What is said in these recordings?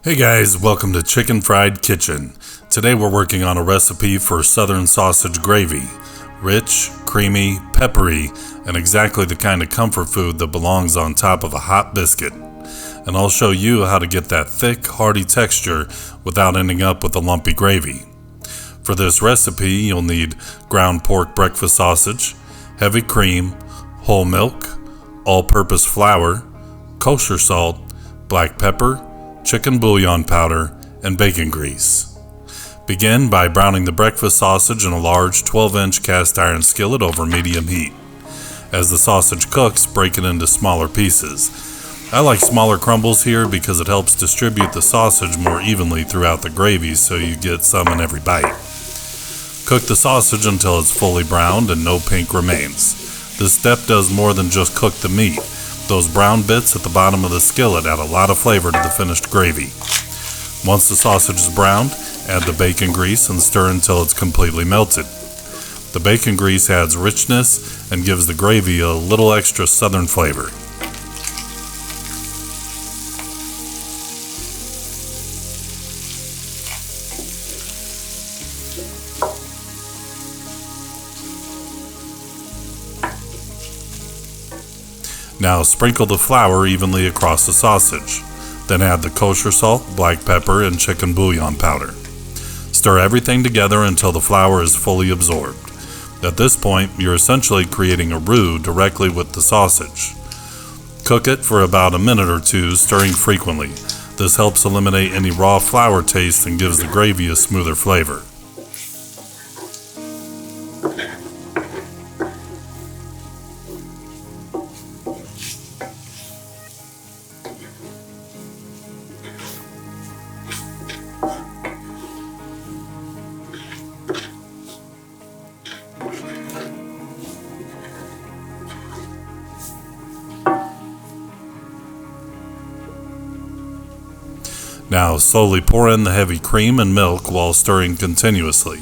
Hey guys, welcome to Chicken Fried Kitchen. Today we're working on a recipe for Southern sausage gravy. Rich, creamy, peppery, and exactly the kind of comfort food that belongs on top of a hot biscuit. And I'll show you how to get that thick, hearty texture without ending up with a lumpy gravy. For this recipe, you'll need ground pork breakfast sausage, heavy cream, whole milk, all-purpose flour, kosher salt, black pepper, chicken bouillon powder, and bacon grease. Begin by browning the breakfast sausage in a large 12-inch cast iron skillet over medium heat. As the sausage cooks, break it into smaller pieces. I like smaller crumbles here because it helps distribute the sausage more evenly throughout the gravy so you get some in every bite. Cook the sausage until it's fully browned and no pink remains. This step does more than just cook the meat. Those brown bits at the bottom of the skillet add a lot of flavor to the finished gravy. Once the sausage is browned, add the bacon grease and stir until it's completely melted. The bacon grease adds richness and gives the gravy a little extra southern flavor. Now sprinkle the flour evenly across the sausage. Then add the kosher salt, black pepper, and chicken bouillon powder. Stir everything together until the flour is fully absorbed. At this point, you're essentially creating a roux directly with the sausage. Cook it for about a minute or two, stirring frequently. This helps eliminate any raw flour taste and gives the gravy a smoother flavor. Now slowly pour in the heavy cream and milk while stirring continuously.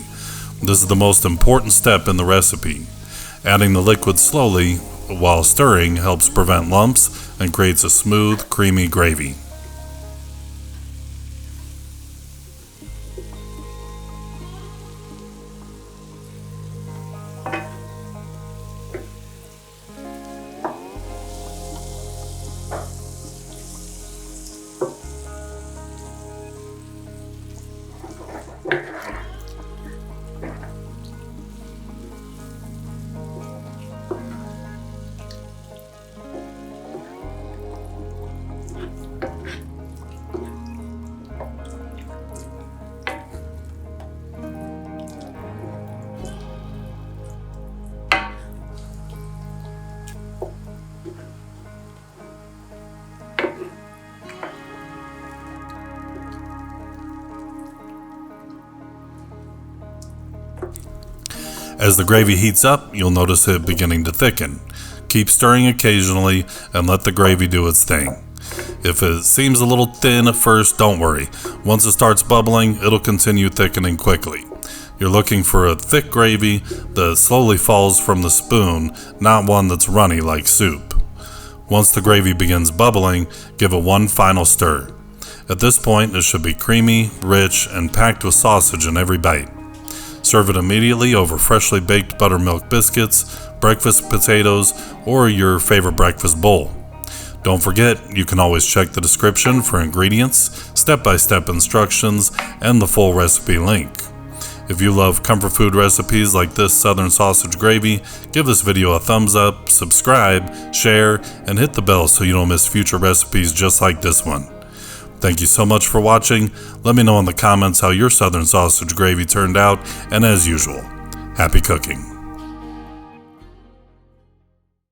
This is the most important step in the recipe. Adding the liquid slowly while stirring helps prevent lumps and creates a smooth, creamy gravy. As the gravy heats up, you'll notice it beginning to thicken. Keep stirring occasionally and let the gravy do its thing. If it seems a little thin at first, don't worry. Once it starts bubbling, it'll continue thickening quickly. You're looking for a thick gravy that slowly falls from the spoon, not one that's runny like soup. Once the gravy begins bubbling, give it one final stir. At this point, it should be creamy, rich, and packed with sausage in every bite. Serve it immediately over freshly baked buttermilk biscuits, breakfast potatoes, or your favorite breakfast bowl. Don't forget, you can always check the description for ingredients, step-by-step instructions, and the full recipe link. If you love comfort food recipes like this Southern sausage gravy, give this video a thumbs up, subscribe, share, and hit the bell so you don't miss future recipes just like this one. Thank you so much for watching. Let me know in the comments how your Southern sausage gravy turned out, and as usual, happy cooking.